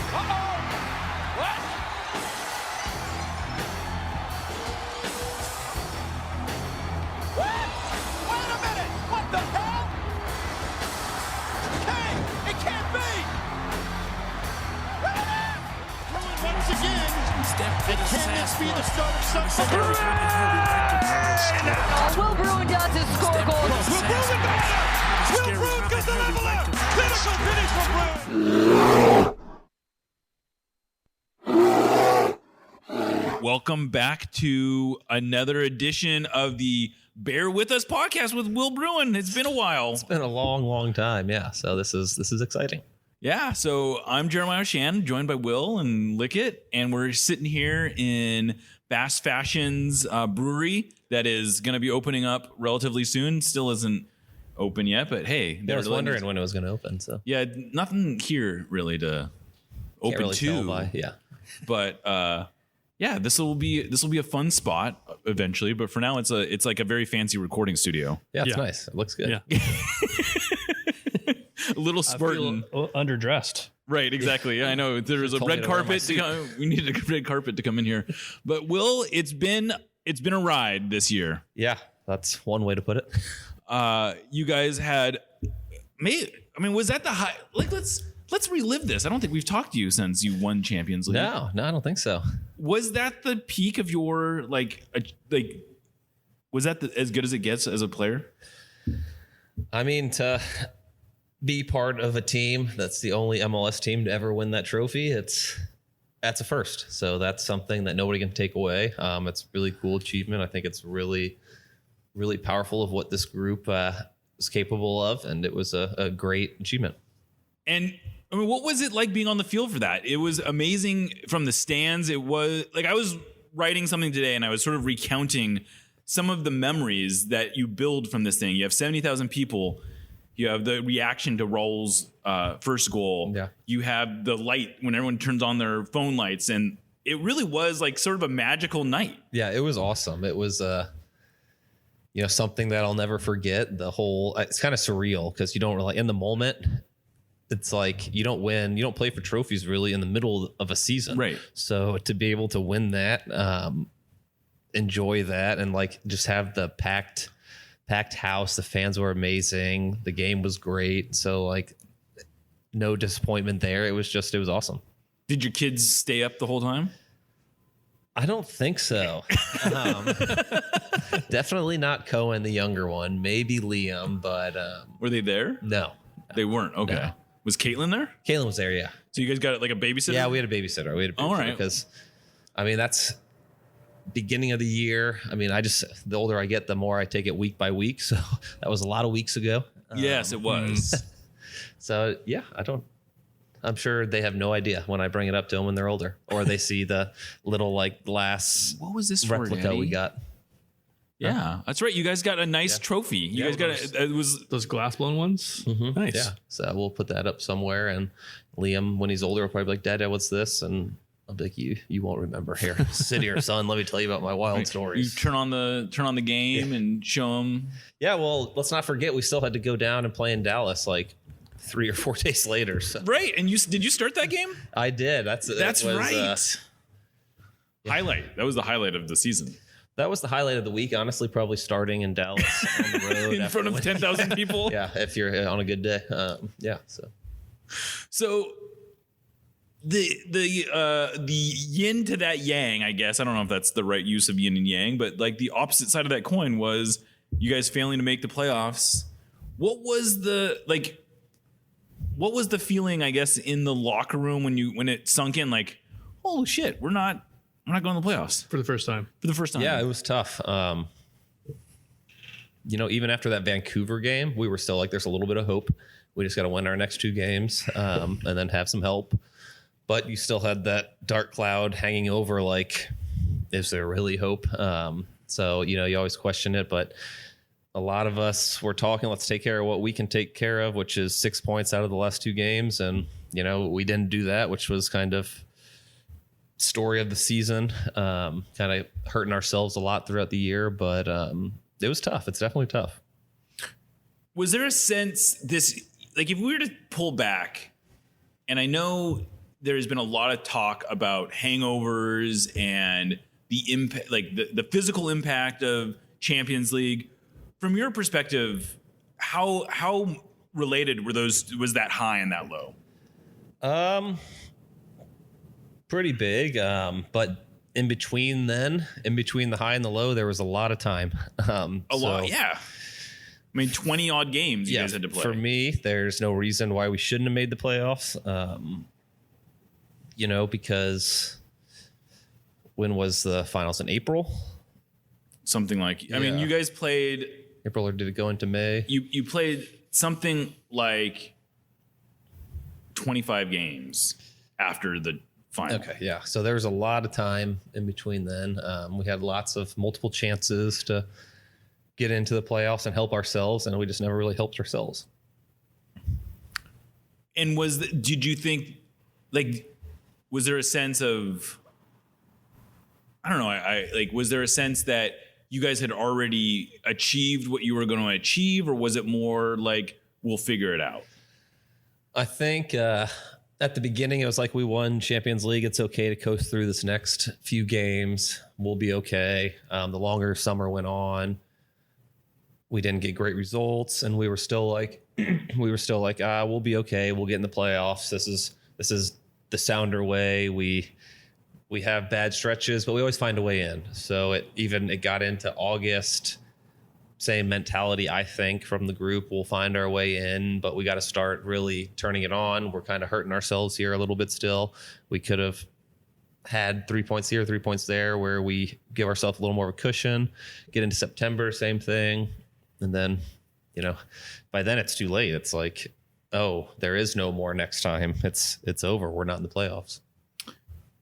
What? What? Wait a minute! What the hell? Hey, it can't be! Bruin once again. And can this be the start of something? Will Bruin does his score goal. Will Bruin got it! Will Bruin got the leveler! Clinical finish for Bruin! Welcome back to another edition of the Bear With Us podcast with Will Bruin. It's been a while. It's been a long time. Yeah. So this is exciting. Yeah. So I'm Jeremiah Shan, joined by Will and Lickett, and we're sitting here in Fast Fashion's brewery that is going to be opening up relatively soon. Still isn't open yet, but hey, I was wondering when it was going to open. So yeah, nothing here really to open really to. tell by. Yeah. But yeah, this will be a fun spot eventually. But for now, it's like a very fancy recording studio. Yeah, it's nice. It looks good. Yeah. A little Spartan. I feel underdressed. Right, exactly. Yeah, I know there was a red carpet. We needed a red carpet to come in here. But Will, it's been a ride this year. Yeah, that's one way to put it. You guys had, was that the high? Like, let's relive this. I don't think we've talked to you since you won Champions League. No, I don't think so. Was that the peak of your was that as good as it gets as a player? I mean, to be part of a team that's the only MLS team to ever win that trophy, that's a first. So that's something that nobody can take away. It's a really cool achievement. I think it's really, really powerful of what this group is capable of, and it was a great achievement. And I mean, what was it like being on the field for that? It was amazing from the stands. It was like I was writing something today and I was sort of recounting some of the memories that you build from this thing. You have 70,000 people. You have the reaction to Raul's first goal. Yeah. You have the light when everyone turns on their phone lights. And it really was like sort of a magical night. Yeah, it was awesome. It was something that I'll never forget. It's kind of surreal because you don't really, in the moment, it's like you don't win, you don't play for trophies really in the middle of a season. Right. So to be able to win that, enjoy that, and like just have the packed house, the fans were amazing. The game was great. So like no disappointment there. It was awesome. Did your kids stay up the whole time? I don't think so. Definitely not Cohen, the younger one, maybe Liam, but were they there? No. They weren't. Okay. No. Was Caitlin there? Caitlin was there, yeah. So you guys got like a babysitter? Yeah, we had a babysitter. All right. Because, I mean, that's beginning of the year. I mean, the older I get, the more I take it week by week. So that was a lot of weeks ago. Yes, it was. So, yeah, I'm sure they have no idea when I bring it up to them when they're older, or they see the little like glass what was this replica we got. Yeah, that's right. You guys got a nice trophy. You guys got it was those glass blown ones. Mm-hmm. Nice. Yeah. So we'll put that up somewhere, and Liam, when he's older, will probably be like, "Dad, what's this?" And I'll be like, "You won't remember. Here, sit here, son. Let me tell you about my wild stories." You turn on the game and show them. Yeah. Well, let's not forget we still had to go down and play in Dallas like 3 or 4 days later. So. Right. And did you start that game? I did. That's right. Highlight. That was the highlight of the season. That was the highlight of the week, honestly, probably starting in Dallas on the road. In front of 10,000 people? Yeah, if you're on a good day. So the yin to that yang, I guess. I don't know if that's the right use of yin and yang, but like the opposite side of that coin was you guys failing to make the playoffs. What was the feeling, I guess, in the locker room when it sunk in like, holy shit, we're not going to the playoffs for the first time. Yeah, it was tough. Even after that Vancouver game, we were still like, there's a little bit of hope. We just got to win our next 2 games and then have some help. But you still had that dark cloud hanging over, like, is there really hope? So, you always question it. But a lot of us were talking, let's take care of what we can take care of, which is 6 points out of the last 2 games. And, we didn't do that, which was kind of story of the season, kind of hurting ourselves a lot throughout the year, but it was tough. It's definitely tough. Was there a sense if we were to pull back, and I know there's been a lot of talk about hangovers and the impact, like the physical impact of Champions League. From your perspective, how related was that high and that low? Pretty big. But in between the high and the low, there was a lot of time. A lot, yeah. I mean, 20 odd games you guys had to play. For me, there's no reason why we shouldn't have made the playoffs. Because when was the finals? In April? Something like, I mean, you guys played April, or did it go into May? You played something like 25 games after the final. Okay, yeah. So there was a lot of time in between then. We had lots of multiple chances to get into the playoffs and help ourselves, and we just never really helped ourselves. And did you think, like, was there a sense of, I don't know, was there a sense that you guys had already achieved what you were going to achieve, or was it more like, we'll figure it out? I think at the beginning, it was like, we won Champions League. It's okay to coast through this next few games. We'll be okay. The longer summer went on, we didn't get great results, and we were still like, we'll be okay. We'll get in the playoffs. This is the sounder way. We have bad stretches, but we always find a way in. So it got into August, same mentality, I think, from the group. We'll find our way in, but we got to start really turning it on. We're kind of hurting ourselves here a little bit still. We could have had 3 points here, 3 points there, where we give ourselves a little more of a cushion. Get into September, same thing. And then, by then it's too late. It's like, oh, there is no more next time. It's over. We're not in the playoffs.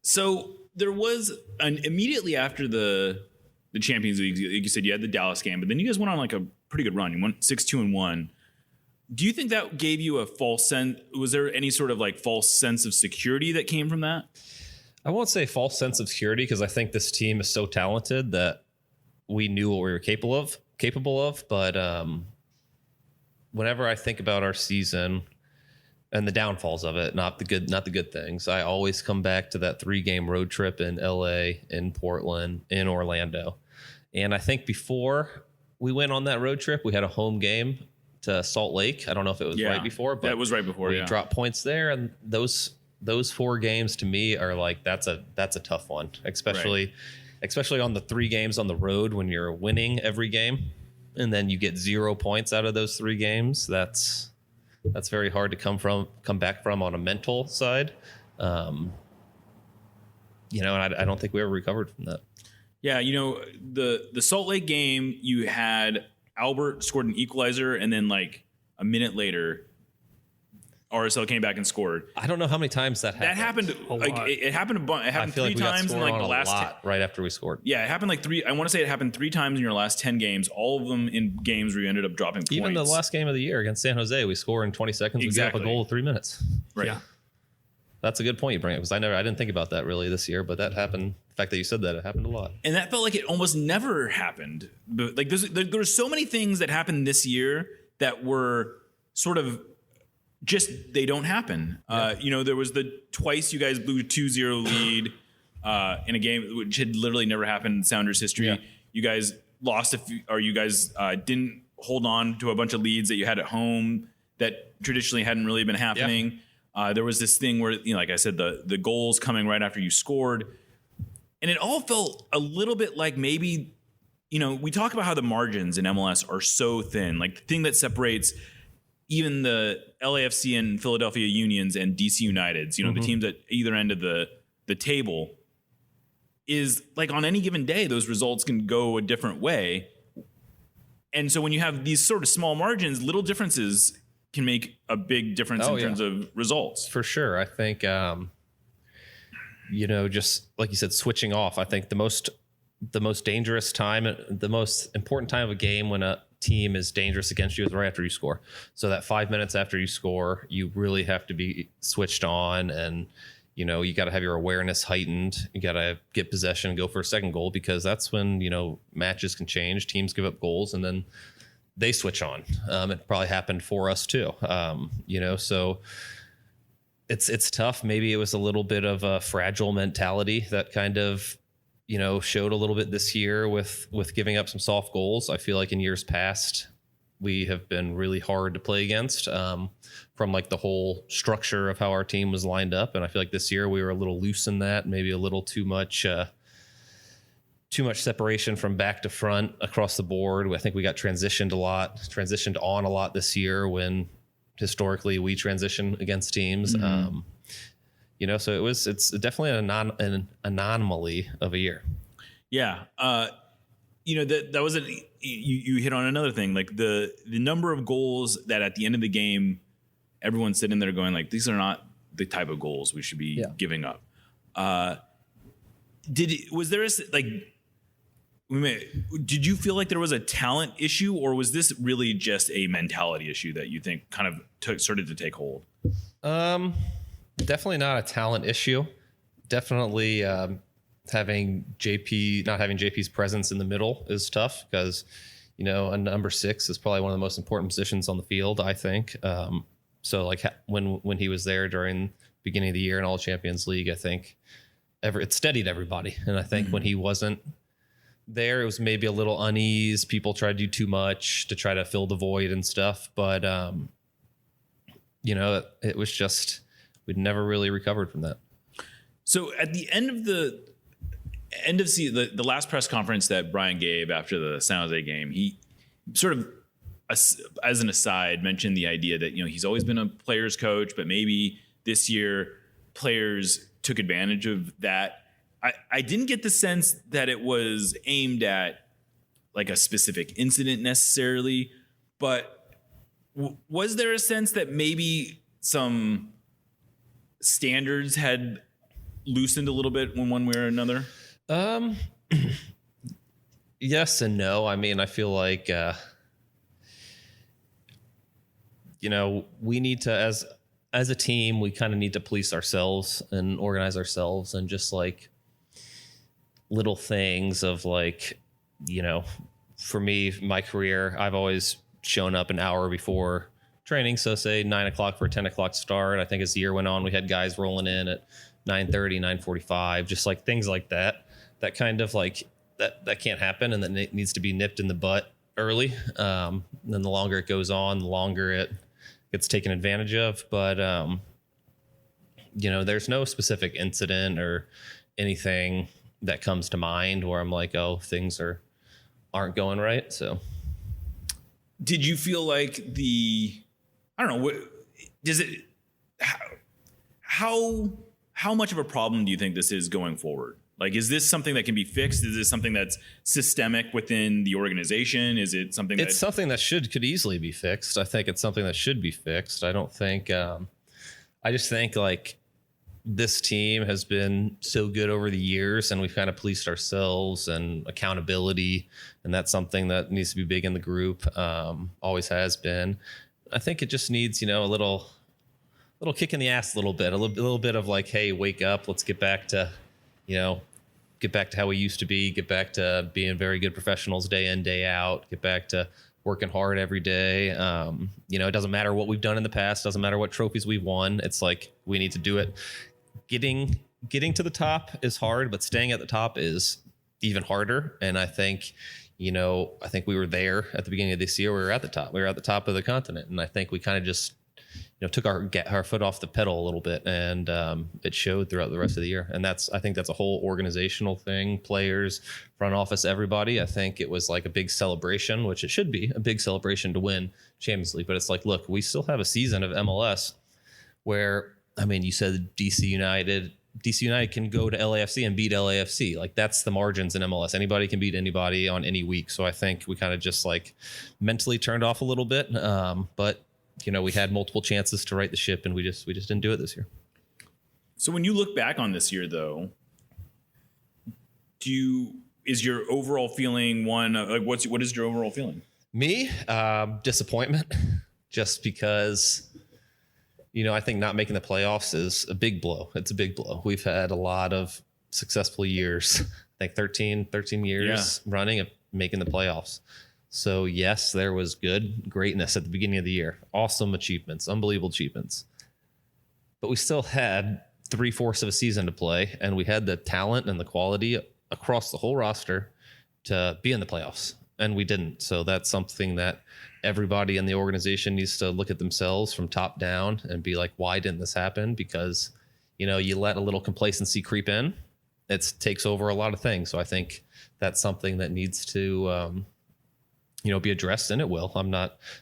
So there was immediately after the Champions League, like you said, you had the Dallas game, but then you guys went on like a pretty good run. You went 6-2-1. Do you think that gave you a false sense? Was there any sort of like false sense of security that came from that? I won't say false sense of security, because I think this team is so talented that we knew what we were capable of. But whenever I think about our season and the downfalls of it, not the good things, I always come back to that 3-game road trip in LA, in Portland, in Orlando. And I think before we went on that road trip, we had a home game to Salt Lake. I don't know if it was right before, but that was right before. We dropped points there, and those 4 games to me are like, that's a tough one, especially on the 3 games on the road when you're winning every game, and then you get 0 points out of those 3 games. That's very hard to come back from on a mental side. And I don't think we ever recovered from that. Yeah, the Salt Lake game, you had Albert scored an equalizer, and then like a minute later, RSL came back and scored. I don't know how many times that happened. That happened. Like it happened. It happened 3 times in like the last. Right after we scored. Yeah, it happened like 3. I want to say it happened 3 times in your last 10 games. All of them in games where you ended up dropping points. Even the last game of the year against San Jose, we score in 20 seconds. Exactly. We get up a goal in 3 minutes. Right. Yeah. That's a good point you bring up, because I didn't think about that really this year, but that happened. The fact that you said that, it happened a lot. And that felt like it almost never happened. But like there's so many things that happened this year that were sort of just, they don't happen. Yeah. There was the twice you guys blew 2-0 lead in a game which had literally never happened in Sounders history. Yeah. You guys lost you guys didn't hold on to a bunch of leads that you had at home that traditionally hadn't really been happening. Yeah. There was this thing where, like I said, the goals coming right after you scored. And it all felt a little bit like maybe, we talk about how the margins in MLS are so thin. Like the thing that separates even the LAFC and Philadelphia Unions and DC Uniteds, the teams at either end of the table, is like on any given day, those results can go a different way. And so when you have these sort of small margins, little differences can make a big difference in terms of results. For sure. I think, just like you said, switching off. I think the most dangerous time, the most important time of a game when a team is dangerous against you is right after you score. So that 5 minutes after you score, you really have to be switched on, and you got to have your awareness heightened. You got to get possession and go for a second goal, because that's when matches can change. Teams give up goals and then they switch on. It probably happened for us too. So it's tough. Maybe it was a little bit of a fragile mentality that kind of, showed a little bit this year with giving up some soft goals. I feel like in years past, we have been really hard to play against from like the whole structure of how our team was lined up. And I feel like this year we were a little loose in that, maybe a little too much separation from back to front across the board. I think we got transitioned on a lot this year when historically we transition against teams. So it's definitely an anomaly of a year. Yeah. That was you hit on another thing, like the number of goals that at the end of the game, everyone's sitting there going like, these are not the type of goals we should be giving up. Did you feel like there was a talent issue, or was this really just a mentality issue that you think kind of started to take hold? Definitely not a talent issue. Definitely not having JP's presence in the middle is tough because, a number 6 is probably one of the most important positions on the field, I think. So like when he was there during the beginning of the year in All Champions League, I think it steadied everybody. And I think when he wasn't there, it was maybe a little unease. People tried to do too much to try to fill the void and stuff. But, it was just, we'd never really recovered from that. So at the end of the last press conference that Brian gave after the San Jose game, he sort of, as an aside, mentioned the idea that, he's always been a player's coach, but maybe this year players took advantage of that. I didn't get the sense that it was aimed at like a specific incident necessarily, but was there a sense that maybe some standards had loosened a little bit in one way or another? Yes and no. I mean, I feel like, we need to, as a team, we kind of need to police ourselves and organize ourselves, and just like little things of like, for me, my career, I've always shown up an hour before training. So say 9 o'clock for a 10 o'clock start. I think as the year went on, we had guys rolling in at 9:30, 9:45, just like things like that kind of like that can't happen. And then it needs to be nipped in the butt early. Then the longer it goes on, the longer it gets taken advantage of. But, there's no specific incident or anything that comes to mind where I'm like, oh, things aren't going right. So did you feel like how much of a problem do you think this is going forward? Like, is this something that can be fixed? Is this something that's systemic within the organization? Is it something it's something that could easily be fixed? I think it's something that should be fixed. I don't think, I just think like this team has been so good over the years, and we've kind of policed ourselves and accountability. And that's something that needs to be big in the group. Always has been. I think it just needs, a little kick in the ass, a little bit of like, hey, wake up. Let's get back to, get back to how we used to be, get back to being very good professionals day in, day out, get back to working hard every day. It doesn't matter what we've done in the past. Doesn't matter what trophies we've won. It's like, we need to do it. Getting to the top is hard, but staying at the top is even harder. And I think, we were there at the beginning of this year. We were at the top. We were at the top of the continent. And I think we kind of just, took our foot off the pedal a little bit, and it showed throughout the rest of the year. And I think that's a whole organizational thing, players, front office, everybody. I think it was like a big celebration, which it should be a big celebration to win Champions League. But it's like, look, we still have a season of MLS where, you said DC United can go to LAFC and beat LAFC. Like, that's the margins in MLS. Anybody can beat anybody on any week. So I think we kind of just like mentally turned off a little bit. But we had multiple chances to right the ship, and we just didn't do it this year. So when you look back on this year, though, is your overall feeling what is your overall feeling? Me, disappointment, just because, I think not making the playoffs is a big blow. It's a big blow. We've had a lot of successful years, I think 13 years running of making the playoffs. So yes, there was greatness at the beginning of the year. Awesome achievements, unbelievable achievements. but we still had 3/4 of a season to play, and we had the talent and the quality across the whole roster to be in the playoffs, and we didn't. So that's something that everybody in the organization needs to look at themselves from top down and be like, why didn't this happen? Because, you know, you let a little complacency creep in, it takes over a lot of things. So I think that's something that needs to, be addressed, and it will.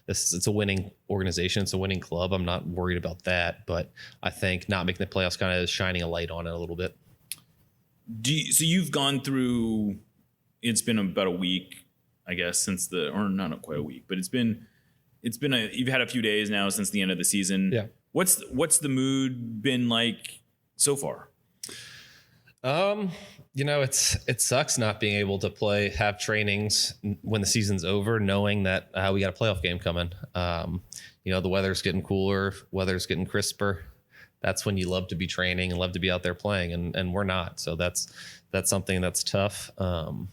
It's a winning organization. It's a winning club. I'm not worried about that, but I think not making the playoffs kind of is shining a light on it a little bit. So you've gone through, it's been about a week, I guess, or not quite a week, but you've had a few days now since the end of the season. Yeah. What's the mood been like so far? It sucks not being able to have trainings when the season's over, knowing that we got a playoff game coming. The weather's getting cooler, weather's getting crisper. That's when you love to be training and love to be out there playing, and we're not. So that's something that's tough. And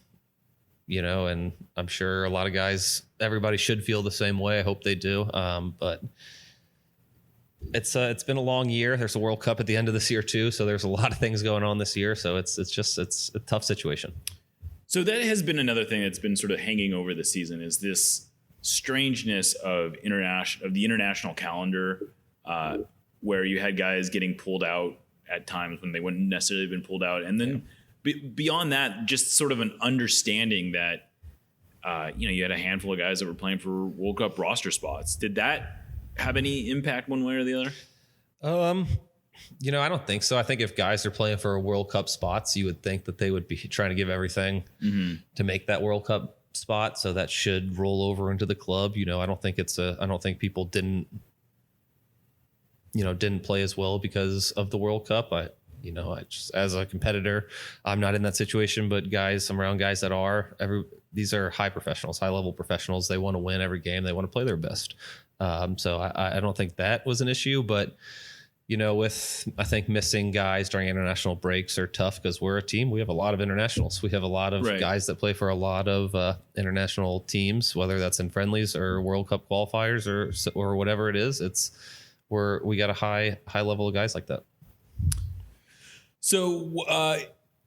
I'm sure a lot of guys, everybody should feel the same way. I hope they do. But it's been a long year. There's a World Cup at the end of this year too, so there's a lot of things going on this year. So it's a tough situation. So that has been another thing that's been sort of hanging over the season, is this strangeness of the international calendar, where you had guys getting pulled out at times when they wouldn't necessarily have been pulled out, and then beyond that, just sort of an understanding that you had a handful of guys that were playing for World Cup roster spots. Did that have any impact one way or the other? I don't think so. I think if guys are playing for World Cup spots, you would think that they would be trying to give everything to make that World Cup spot. So that should roll over into the club. I don't think people didn't play as well because of the World Cup. I just, as a competitor, I'm not in that situation, but I'm around guys that are. These are high level professionals. They want to win every game. They want to play their best. So I don't think that was an issue, but I think missing guys during international breaks are tough because we're a team. We have a lot of internationals. We have a lot of guys that play for a lot of international teams, whether that's in friendlies or World Cup qualifiers or whatever it is. We got a high level of guys like that. So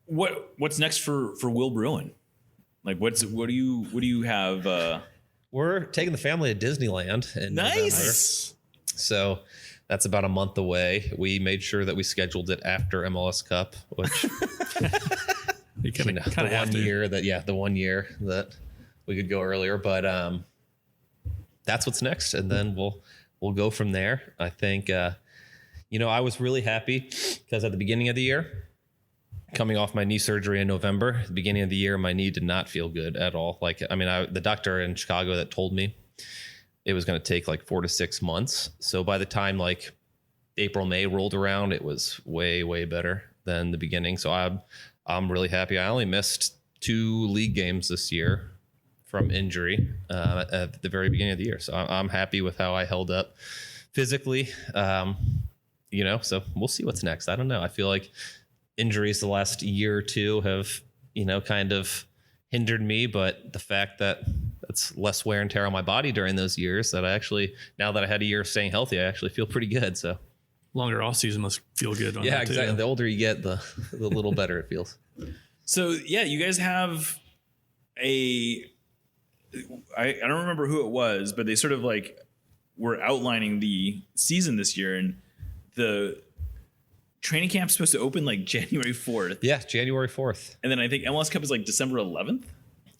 what's next for Will Bruin? Like what do you have? We're taking the family to Disneyland in November. So that's about a month away. We made sure that we scheduled it after MLS Cup, which the 1 year that we could go earlier, but that's what's next, and then we'll go from there. I think I was really happy because at the beginning of the year, coming off my knee surgery in November, at the beginning of the year, my knee did not feel good at all. The doctor in Chicago that told me it was going to take 4 to 6 months. So by the time April, May rolled around, it was way, way better than the beginning. So I'm really happy. I only missed 2 league games this year from injury at the very beginning of the year. So I'm happy with how I held up physically. So we'll see what's next. I don't know. I feel like injuries the last year or two have, kind of hindered me, but the fact that it's less wear and tear on my body during those years, that now that I had a year of staying healthy, I actually feel pretty good. So longer off season must feel good. Yeah, exactly. Too. The older you get, the little better it feels. So you guys have I don't remember who it was, but they sort of were outlining the season this year, and the training camp's supposed to open January 4th. Yeah, January 4th. And then I think MLS Cup is December 11th.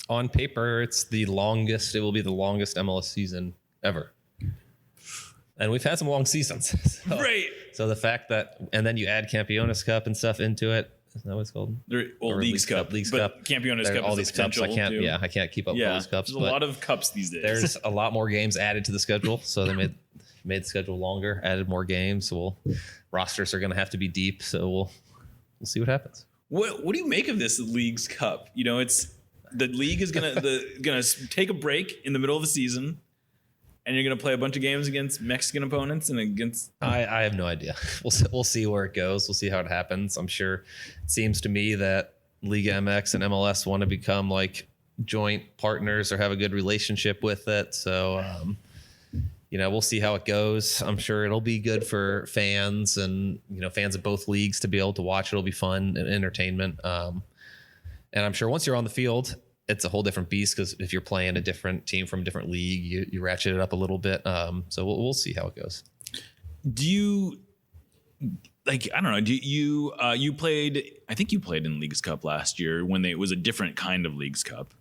On paper, it will be the longest MLS season ever. And we've had some long seasons. Right. So the fact that, and then you add Campeones Cup and stuff into it. Isn't that what it's called? Leagues Cup. Campeones Cup all these cups. I can't keep up with all these cups. There's a lot of cups these days. There's a lot more games added to the schedule. So they made the schedule longer, added more games. So rosters are going to have to be deep. So we'll see what happens. What do you make of this Leagues Cup? It's the league is gonna take a break in the middle of the season, and you're gonna play a bunch of games against Mexican opponents and against. I have no idea. We'll see where it goes. We'll see how it happens. I'm sure. It seems to me that Liga MX and MLS want to become joint partners or have a good relationship with it. So we'll see how it goes. I'm sure it'll be good for fans and, fans of both leagues to be able to watch. It'll be fun and entertainment. And I'm sure once you're on the field, it's a whole different beast because if you're playing a different team from a different league, you ratchet it up a little bit. So we'll see how it goes. Do you I don't know? Do you played? I think you played in Leagues Cup last year when it was a different kind of Leagues Cup.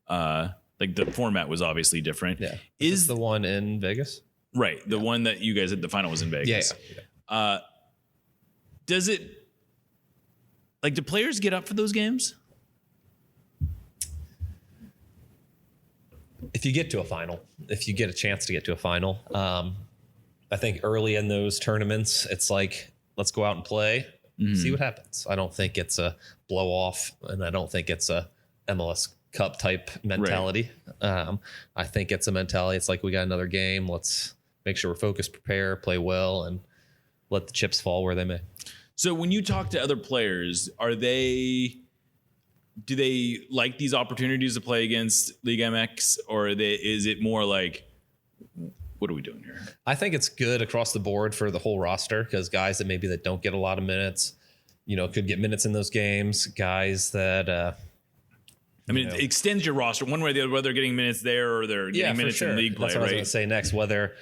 The format was obviously different. Yeah, is the one in Vegas? Right, the one that you guys at the final was in Vegas. Yeah. Does it do players get up for those games? If you get to a final, if you get a chance to get to a final, I think early in those tournaments, it's like, let's go out and play, see what happens. I don't think it's a blow off, and I don't think it's a MLS Cup type mentality. Right. I think it's a mentality. It's like, we got another game. Let's make sure we're focused, prepare, play well, and let the chips fall where they may. So when you talk to other players, do they like these opportunities to play against League MX, or is it more like, what are we doing here? I think it's good across the board for the whole roster, because guys that don't get a lot of minutes, could get minutes in those games. Guys that, it extends your roster one way or the other, whether they're getting minutes there or they're getting minutes in league play. That's what I was going to say next. Whether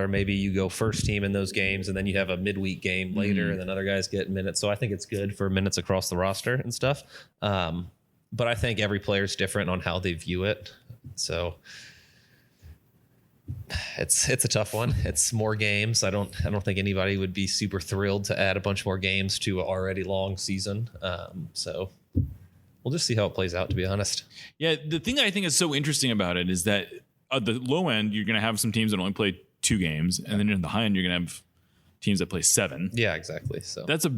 maybe you go first team in those games and then you have a midweek game later and then other guys get minutes. So I think it's good for minutes across the roster and stuff. But I think every player's different on how they view it. So it's a tough one. It's more games. I don't think anybody would be super thrilled to add a bunch more games to an already long season. So we'll just see how it plays out, to be honest. Yeah, the thing I think is so interesting about it is that at the low end, you're going to have some teams that only play 2 games, and then in the high end, you're going to have teams that play 7. Yeah, exactly. So that's a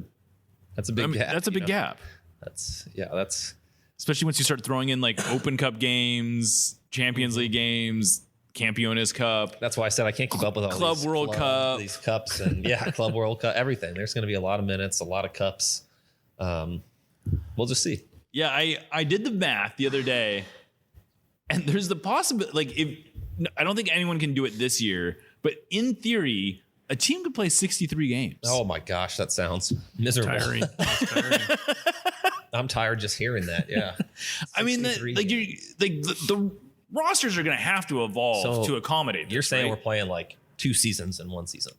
big gap. That's a big gap. That's especially once you start throwing in Open Cup games, Champions League games, Campeones Cup. That's why I said I can't keep up with all Club these World Cup, these cups, and Club World Cup, everything. There's going to be a lot of minutes, a lot of cups. We'll just see. Yeah, I did the math the other day, and there's the possibility, I don't think anyone can do it this year, but in theory, a team could play 63 games. Oh my gosh, that sounds miserable. Tiring. I'm tired just hearing that. Yeah. I mean, the rosters are going to have to evolve to accommodate this. You're saying right? We're playing 2 seasons in 1 season.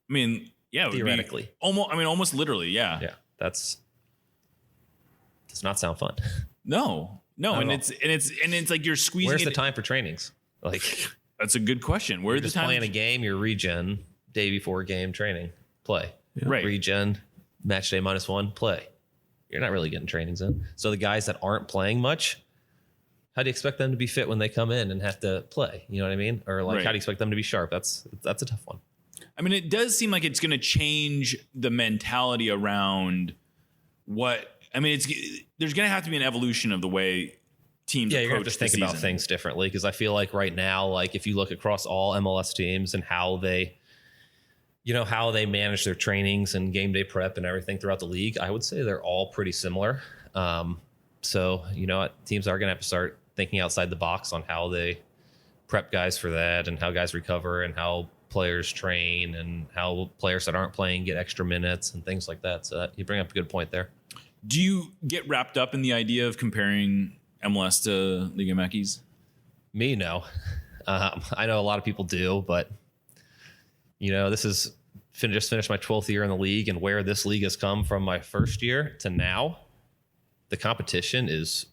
I mean, yeah, theoretically. Almost literally, yeah. Yeah, does not sound fun. No, and it's like you're squeezing. Where's the time for trainings? That's a good question. Where's the time? Playing a game, your regen, day before game training, play. Yeah. Right. Regen, match day -1, play. You're not really getting trainings in. So the guys that aren't playing much, how do you expect them to be fit when they come in and have to play? You know what I mean? Or how do you expect them to be sharp? That's a tough one. I mean, it does seem like it's going to change the mentality around what. I mean, there's going to have to be an evolution of the way teams. Yeah, you're going to have to think season. about things differently, because I feel like right now, if you look across all MLS teams and how they manage their trainings and game day prep and everything throughout the league, I would say they're all pretty similar. So teams are going to have to start thinking outside the box on how they prep guys for that, and how guys recover, and how players train, and how players that aren't playing get extra minutes and things like that. So you bring up a good point there. Do you get wrapped up in the idea of comparing MLS to Liga MX? Me, no. I know a lot of people do, but this is just finished my 12th year in the league, and where this league has come from my first year to now, the competition is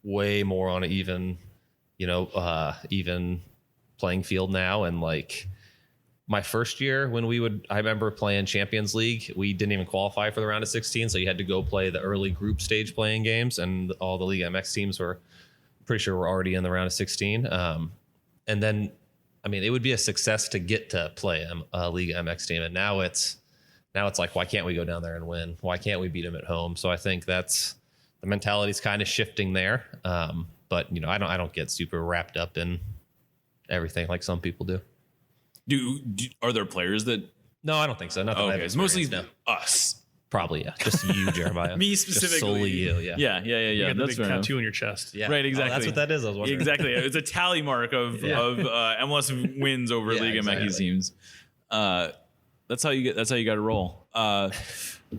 way more on an even playing field now. And my first year I remember playing Champions League, we didn't even qualify for the round of 16. So you had to go play the early group stage playing games, and all the Liga MX teams were pretty sure were already in the round of 16. And then, it would be a success to get to play a Liga MX team. And now it's why can't we go down there and win? Why can't we beat them at home? So I think that's the mentality is kind of shifting there. But I don't get super wrapped up in everything like some people do. Are there players that? No, I don't think so. Okay, it's mostly us. Probably, yeah. Just you, Jeremiah. Me Just specifically. solely you, yeah. Yeah. You got the That's big fair tattoo on your chest. Yeah. Right, exactly. Oh, that's what that is. I was wondering. Exactly. It's a tally mark of MLS wins over Yeah, Liga exactly. MX teams. That's how you got to roll.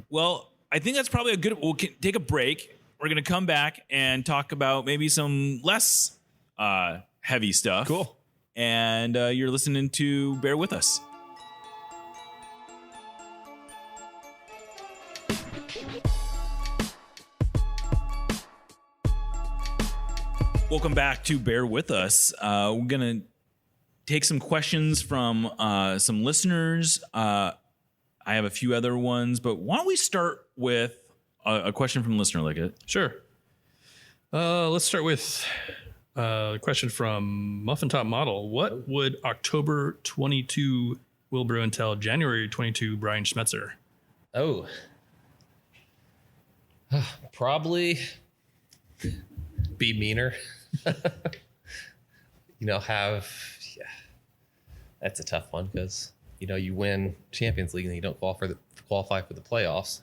Well, I think that's probably a good. We'll take a break. We're gonna come back and talk about maybe some less heavy stuff. Cool. And you're listening to Bear With Us. Welcome back to Bear With Us. We're going to take some questions from some listeners. I have a few other ones, but why don't we start with a question from a listener, Lickett? Sure. Let's start with a question from Muffin Top Model. What would October 22 Will Bruin tell January 22 Brian Schmetzer? Oh. Probably be meaner. That's a tough one because, you win Champions League and you don't qualify for the playoffs.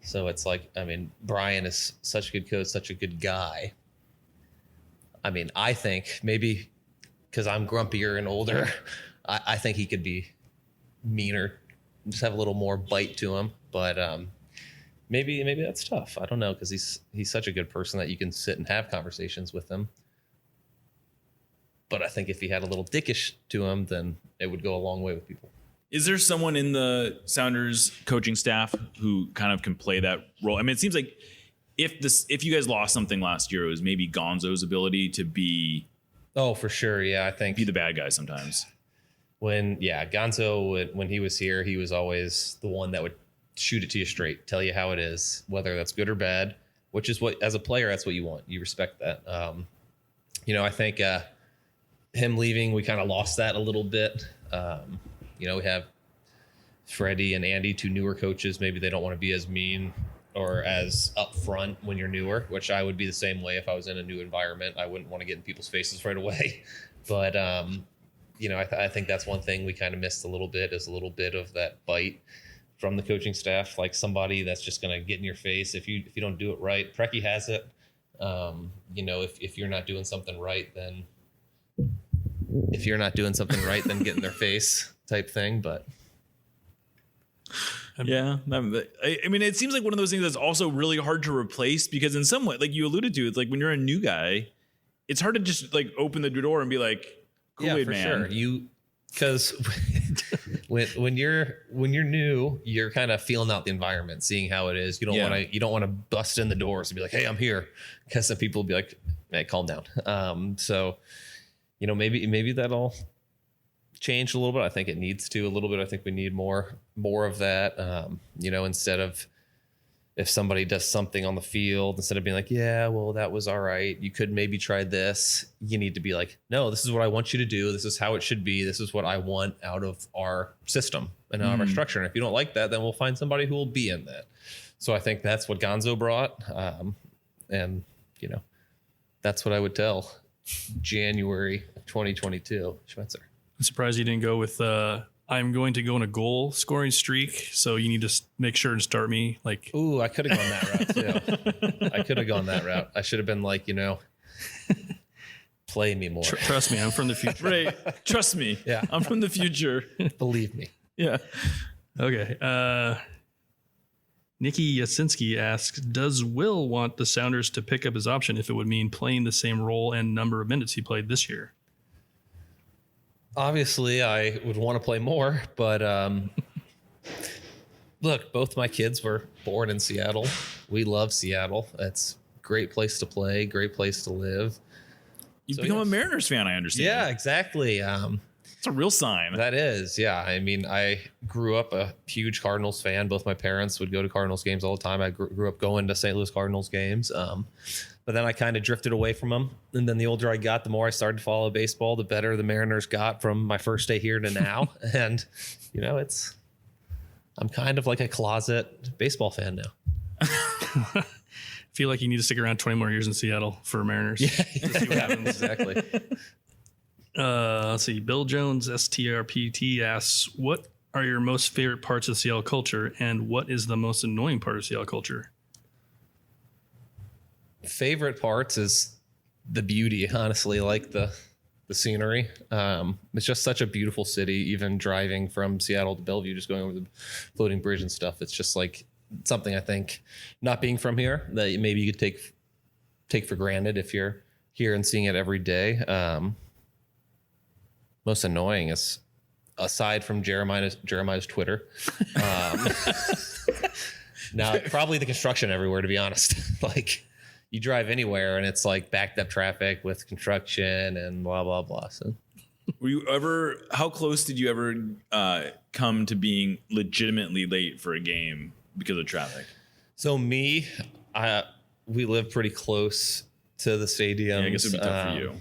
So it's like, Brian is such a good coach, such a good guy. I think maybe because I'm grumpier and older, I think he could be meaner, just have a little more bite to him. But maybe that's tough. I don't know, because he's such a good person that you can sit and have conversations with him. But I think if he had a little dickish to him, then it would go a long way with people. Is there someone in the Sounders coaching staff who kind of can play that role? It seems like if you guys lost something last year, it was maybe Gonzo's ability to be for sure. Yeah, I think the bad guy sometimes. Gonzo, when he was here, he was always the one that would shoot it to you straight, tell you how it is, whether that's good or bad, which is what, as a player, that's what you want. You respect that. I think him leaving, we kind of lost that a little bit. We have Freddie and Andy, two newer coaches. Maybe they don't want to be as mean or as upfront when you're newer, which I would be the same way if I was in a new environment. I wouldn't want to get in people's faces right away. But, I think that's one thing we kind of missed a little bit, is a little bit of that bite from the coaching staff, like somebody that's just going to get in your face if you don't do it right. Preki has it. If you're not doing something right, then get in their face type thing. But yeah, it seems like one of those things that's also really hard to replace, because in some way, like you alluded to, it's like when you're a new guy, it's hard to just like open the door and be like, Kool-Aid man. Sure. Because when you're new, you're kind of feeling out the environment, seeing how it is. You don't want to bust in the doors and be like, hey, I'm here, because some people will be like, hey, calm down. So maybe that'll change a little bit. I think it needs to a little bit. I think we need more of that. Instead of, if somebody does something on the field, instead of being like, yeah, well, that was all right, you could maybe try this, you need to be like, no, this is what I want you to do. This is how it should be. This is what I want out of our system and out of our structure. And if you don't like that, then we'll find somebody who will be in that. So I think that's what Gonzo brought. And that's what I would tell January of 2022 Schmetzer. I'm surprised you didn't go with I'm going to go on a goal scoring streak, so you need to make sure and start me. Like, ooh, I could have gone that route too. I should have been like, play me more. Trust me, I'm from the future. Right. Trust me. Yeah. I'm from the future. Believe me. Yeah. Okay. Nikki Yasinski asks, does Will want the Sounders to pick up his option if it would mean playing the same role and number of minutes he played this year? Obviously, I would want to play more, but look, both my kids were born in Seattle. We love Seattle. It's a great place to play, great place to live. You've become a Mariners fan, I understand. Yeah, exactly. It's a real sign. That is, yeah. I grew up a huge Cardinals fan. Both my parents would go to Cardinals games all the time. I grew up going to St. Louis Cardinals games. But then I kind of drifted away from them. And then the older I got, the more I started to follow baseball, the better the Mariners got from my first day here to now. And, I'm kind of like a closet baseball fan now. Feel like you need to stick around 20 more years in Seattle for Mariners. Yeah, see what happens. Exactly. Let's see. Bill Jones, STRPT asks, what are your most favorite parts of Seattle culture, and what is the most annoying part of Seattle culture? Favorite parts is the beauty, honestly, like the scenery. It's just such a beautiful city. Even driving from Seattle to Bellevue, just going over the floating bridge and stuff, it's just like something I think, not being from here, that maybe you could take for granted if you're here and seeing it every day. Most annoying is, aside from Jeremiah's Twitter, now probably the construction everywhere, to be honest. Like, you drive anywhere and it's like backed up traffic with construction and blah, blah, blah. So how close did you ever come to being legitimately late for a game because of traffic? So we live pretty close to the stadium. Yeah, I guess it'd be tough for you.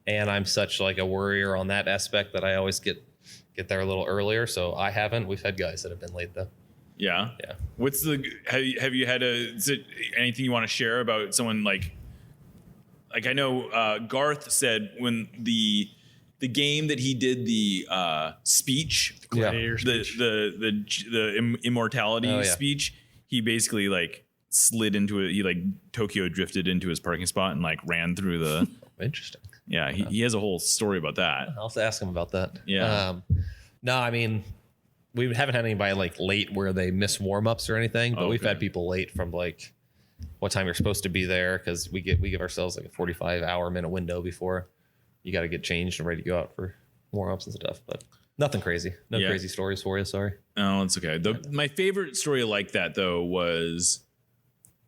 And I'm such like a worrier on that aspect that I always get there a little earlier. So I haven't. We've had guys that have been late though. Yeah. Yeah. What's have you had anything you want to share about someone like I know Garth said when the game that he did the speech, the immortality speech, he basically like slid into it. He like Tokyo drifted into his parking spot and like ran through the. Interesting. Yeah. He has a whole story about that. I'll have to ask him about that. Yeah. No, I mean, we haven't had anybody like late where they miss warm-ups or anything, but we've had people late from like what time you're supposed to be there, because we give ourselves like a 45-hour-minute window before you got to get changed and ready to go out for warm-ups and stuff. But nothing crazy. No crazy stories for you. Sorry. Oh, it's okay. My favorite story like that though was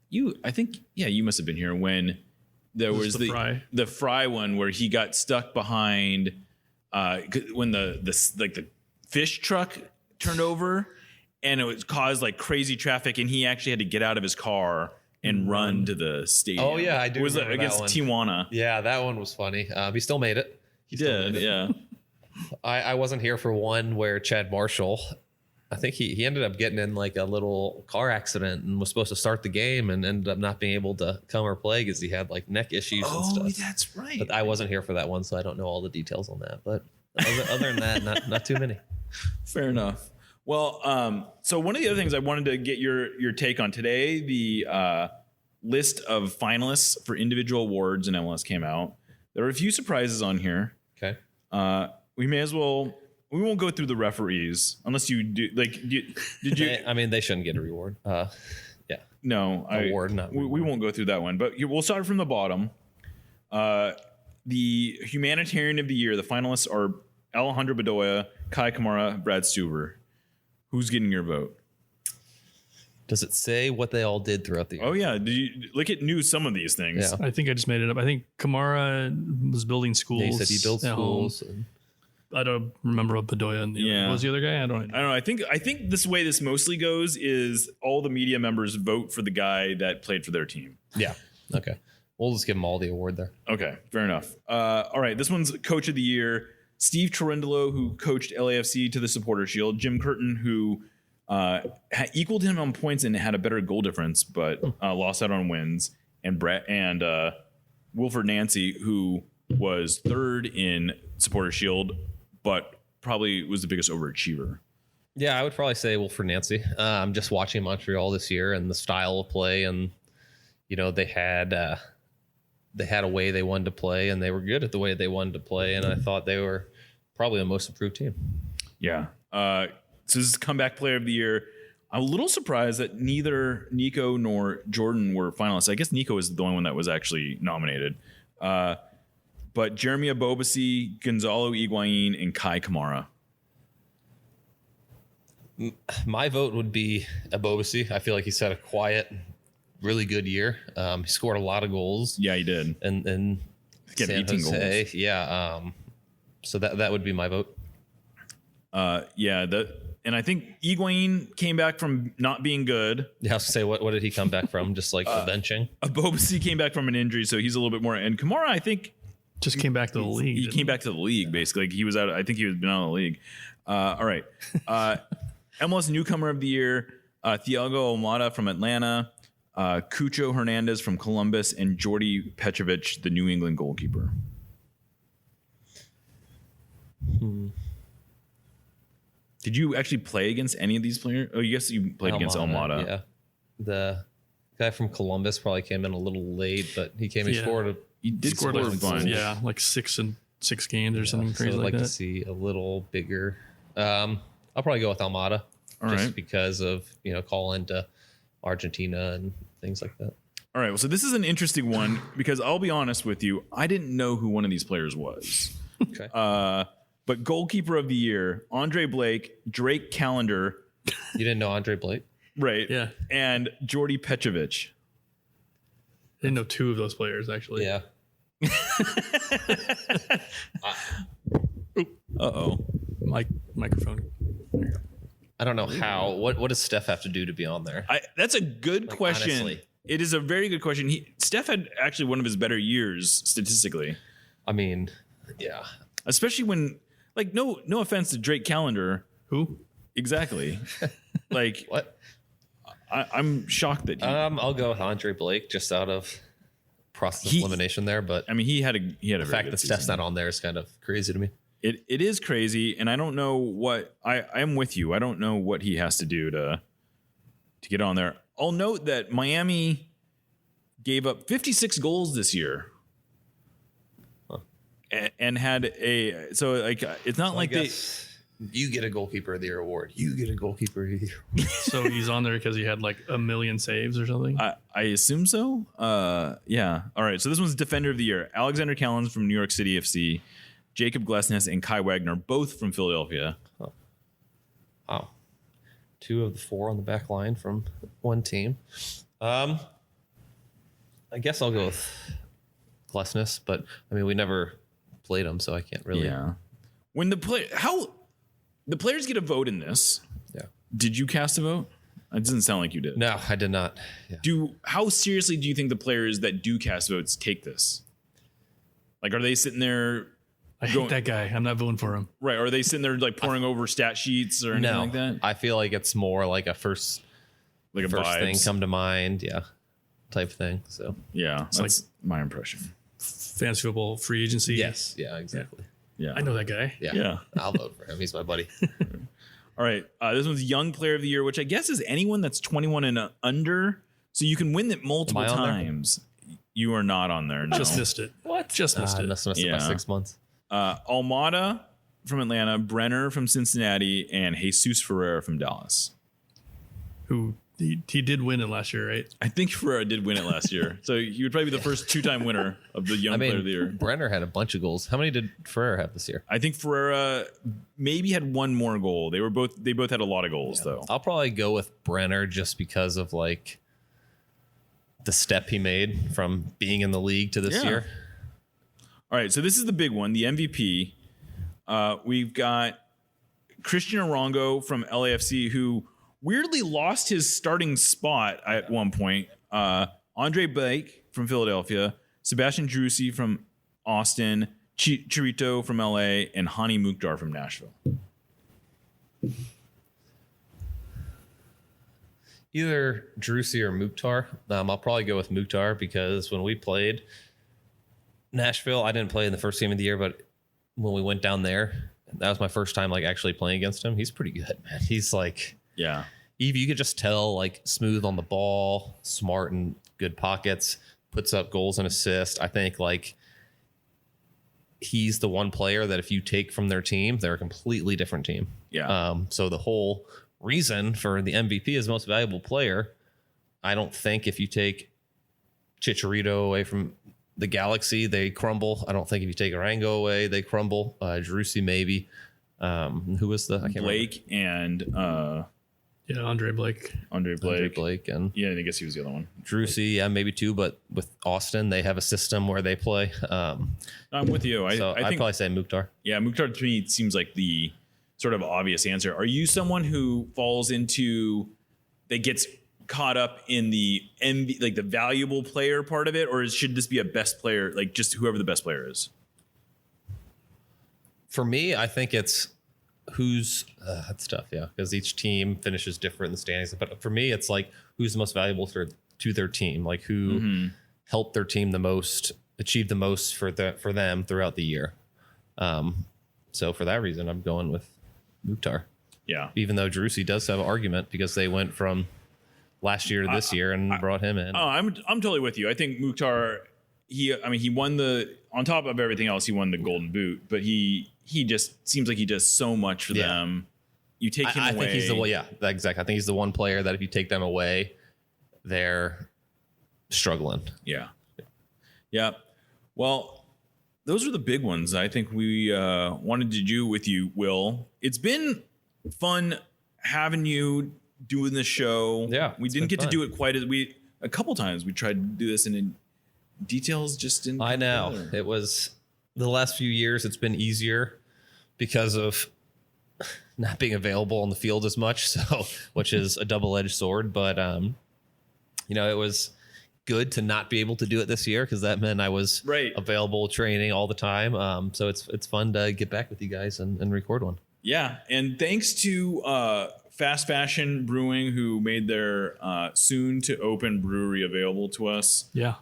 you. I think you must have been here when there was the Fry one where he got stuck behind when the fish truck turned over and it was caused like crazy traffic, and he actually had to get out of his car and run to the stadium. Oh yeah, I do. Was it against Tijuana? Yeah, that one was funny. He still made it. He did. Yeah. I wasn't here for one where Chad Marshall, I think he ended up getting in like a little car accident and was supposed to start the game and ended up not being able to come or play because he had like neck issues and stuff. Oh, that's right. But I wasn't here for that one, so I don't know all the details on that. But other than that, not too many. Fair enough. Well, so one of the other things I wanted to get your take on today, the list of finalists for individual awards in MLS came out. There were a few surprises on here. Okay. We won't go through the referees unless you do. Like, did you? I mean, they shouldn't get a reward. Yeah. No, award. Not we won't go through that one. But we'll start from the bottom. The humanitarian of the year, the finalists are Alejandro Bedoya, Kai Kamara, Brad Stuber. Who's getting your vote? Does it say what they all did throughout the year? Oh yeah, knew some of these things. Yeah. I think I just made it up. I think Kamara was building schools. Yeah, he said he built at schools. home. I don't remember what Bedoya and what was the other guy? I don't know. I think this way this mostly goes is all the media members vote for the guy that played for their team. Yeah. Okay. We'll just give them all the award there. Okay, fair enough. All right, this one's coach of the year. Steve Cherundolo, who coached LAFC to the Supporter Shield. Jim Curtin, who equaled him on points and had a better goal difference, but lost out on wins. And Wilfred Nancy, who was third in Supporter Shield, but probably was the biggest overachiever. Yeah, I would probably say Wilfred Nancy. I'm just watching Montreal this year and the style of play, and they had a way they wanted to play, and they were good at the way they wanted to play, and I thought they were probably the most improved team. Yeah. So this is comeback player of the year. I'm a little surprised that neither Nico nor Jordan were finalists. I guess Nico is the only one that was actually nominated. But Jeremy Abobasi, Gonzalo Higuain, and Kai Kamara. My vote would be Abobasi. I feel like he's had a quiet, really good year. He scored a lot of goals. Yeah, he did. And San 18 Jose, goals. Yeah. So that would be my vote. And I think Higuain came back from not being good. Yeah, I was to say, what did he come back from? Just like the benching? Abobasi came back from an injury, so he's a little bit more. And Kamara, I think, just came back to the league. He came back to the league, basically. Like, he was out. I think he was been out of the league. All right. MLS newcomer of the year, Thiago Almada from Atlanta, Cucho Hernandez from Columbus, and Jordi Petrovic, the New England goalkeeper. Did you actually play against any of these players? Oh, yes, you played against Almada. Yeah. The guy from Columbus probably came in a little late, but he came and scored. He did Scored score like, a bunch. yeah, like 6 in 6 games or something So crazy I'd like like to that. see a little bigger. I'll probably go with Almada, All just right. because of call into Argentina and things like that. All right. Well, so this is an interesting one because I'll be honest with you. I didn't know who one of these players was. Okay. But goalkeeper of the year, Andre Blake, Drake Callender, You didn't know Andre Blake? right? Yeah. And Jordy Petrovic. I didn't know 2 of those players actually. Yeah. Uh-oh. Microphone. I don't know how. What does Steph have to do to be on there? That's a good question. honestly. It is a very good question. Steph had actually one of his better years statistically, I mean, yeah. especially when, like, no offense to Drake Callender. Who? Exactly. Like, What? I'm shocked that I'll go with Andre Blake just out of process of elimination there, but I mean, he had a the very fact good that Steph's season. not on there is kind of crazy to me. It is crazy, and I don't know what I am with you. I don't know what he has to do to get on there. I'll note that Miami gave up 56 goals this year, and had so like it's not like they. You get a goalkeeper of the year award. You get a goalkeeper of the year. So he's on there because he had like 1 million saves or something. I assume so. Yeah. All right. So this one's defender of the year: Alexander Callens from New York City FC, Jacob Glesnes and Kai Wagner, both from Philadelphia. Wow. 2 of the 4 on the back line from one team. I guess I'll go with Glesnes, but I mean, we never played him, so I can't really. Yeah. When the players get a vote in this. Yeah. Did you cast a vote? It doesn't sound like you did. No, I did not. Yeah. How seriously do you think the players that do cast votes take this? Like, are they sitting there? I hate that guy. I'm not voting for him. Right. Are they sitting there like pouring over stat sheets or anything No, like that? I feel like it's more like a first Like a thing vibes? come to mind. Yeah. Type thing. So, Yeah. That's my impression. Fantasy football free agency. yes. Yeah, exactly. Yeah. I know that guy. Yeah. Yeah. I'll vote for him. He's my buddy. All right. This one's Young Player of the Year, which I guess is anyone that's 21 and under. So you can win it multiple Am I on there? times. You are not on there. No. Just missed it. What? Just missed I it. must have missed it by Yeah. 6 months. Almada from Atlanta, Brenner from Cincinnati, and Jesus Ferreira from Dallas. Who he did win it last year, right? I think Ferreira did win it last year. So he would probably be the first 2-time winner of the Young I Player of the Year. mean, Brenner had a bunch of goals. How many did Ferrer have this year? I think Ferreira maybe had one more goal. They both had a lot of goals though. I'll probably go with Brenner just because of like the step he made from being in the league to this Yeah. year. All right, so this is the big one, the MVP. We've got Christian Arango from LAFC, who weirdly lost his starting spot at one point. Andre Blake from Philadelphia, Sebastian Drusi from Austin, Chirito from LA, and Hani Mukhtar from Nashville. Either Drusi or Mukhtar. I'll probably go with Mukhtar because when we played Nashville, I didn't play in the first game of the year, but when we went down there, that was my first time like actually playing against him. He's pretty good, man. He's like, Yeah. Eve, you could just tell like smooth on the ball, smart and good pockets, puts up goals and assists. I think like he's the one player that if you take from their team, they're a completely different team. Yeah. So the whole reason for the MVP as most valuable player, I don't think if you take Chicharito away from the Galaxy, they crumble. I don't think if you take Arango away, they crumble. Drusi maybe. Who was the I can't Blake and Yeah, Andre Blake. Andre Blake. remember. Blake and Yeah, I guess he was the other one. Drusi, yeah, maybe 2. But with Austin, they have a system where they play. I'm with you. So I I'd think probably say Mukhtar. Yeah, Mukhtar to me seems like the sort of obvious answer. Are you someone who falls into that gets caught up in the like the valuable player part of it, or should this be a best player, like just whoever the best player is? For me, I think it's who's that's tough, yeah, because each team finishes different in the standings. But for me, it's like who's the most valuable to their team, like who helped their team the most, achieve the most for them throughout the year. So for that reason, I'm going with Mukhtar. Yeah. Even though Drusy does have an argument because they went from last year to this year and brought him in. Oh, I'm totally with you. I think Mukhtar, he won on top of everything else, he won the Golden Boot, but he just seems like he does so much for them. You take him away. I think he's the one. Yeah, exactly. I think he's the one player that if you take them away, they're struggling. Yeah. Yeah. Well, those are the big ones I think we wanted to do with you, Will. It's been fun having you doing this show. Yeah, we didn't get to do it quite as a couple times. We tried to do this and in details just didn't. I know together. it was the last few years. It's been easier because of not being available on the field as much. So, which is a double-edged sword. But it was good to not be able to do it this year because that meant I was available training all the time. So it's fun to get back with you guys and record one. Yeah, and thanks to Fast Fashion Brewing, who made their soon to open brewery available to us. Yeah.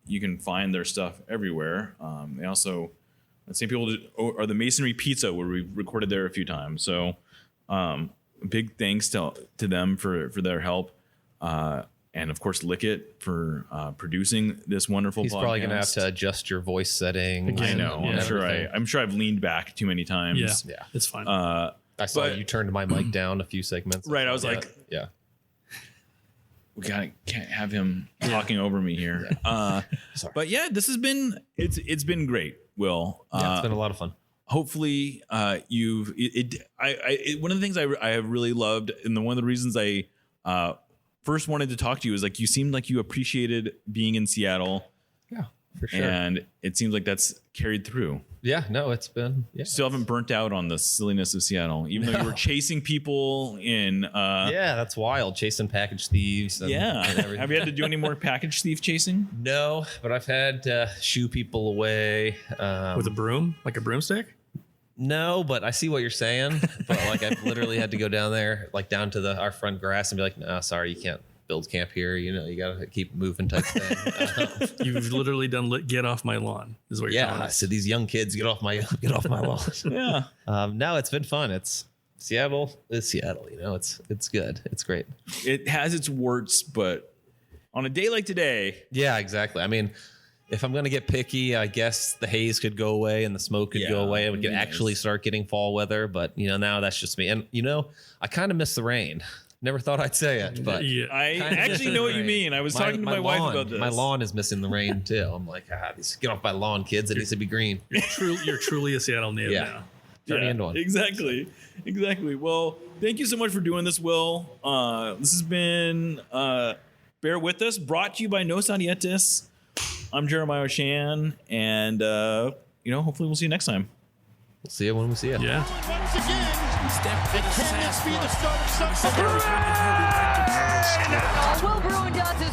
You can find their stuff everywhere. They also, the same people are the Masonry Pizza, where we recorded there a few times. So big thanks to them for their help. And of course, Lick It for producing this wonderful podcast. He's probably going to have to adjust your voice setting. I know. I'm sure I've leaned back too many times. Yeah. It's fine. I saw you turned my mic down a few segments. Right. I was like, yeah. We can't have him talking over me here. But yeah, this has been it's been great, Will. It's been a lot of fun. Hopefully, one of the things I have really loved, and one of the reasons I first wanted to talk to you is like you seemed like you appreciated being in Seattle. Yeah, for sure. And it seems like that's carried through. Yeah, no, it's been. Yeah, still haven't burnt out on the silliness of Seattle, even though you were chasing people in. Yeah, that's wild. Chasing package thieves. And everything. Have you had to do any more package thief chasing? No, but I've had to shoo people away with a broom, like a broomstick. No, but I see what you're saying. But like I've literally had to go down there, like down to our front grass, and be like, "No, sorry, you can't build camp here. You got to keep moving," type thing. You've literally done get off my lawn. Is what you're telling us. So these young kids get off my lawn. Yeah. No, it's been fun. It's Seattle. It's Seattle. It's good. It's great. It has its warts, but on a day like today. Yeah, exactly. I mean, if I'm going to get picky, I guess the haze could go away and the smoke could go away and we could actually start getting fall weather. But, now that's just me. And, I kind of miss the rain. Never thought I'd say it, but I actually know what you mean. I was talking to my wife about this. My lawn is missing the rain too. I'm like, get off my lawn, kids. It needs to be green. You're truly a Seattle native now. Turning into one. Exactly. Well, thank you so much for doing this, Will. This has been Bear With Us, brought to you by Nos Arietes. I'm Jeremiah O'Shan, and hopefully we'll see you next time. We'll see you when we see you. Yeah. Once again, can this be the start of something? Will Bruin does his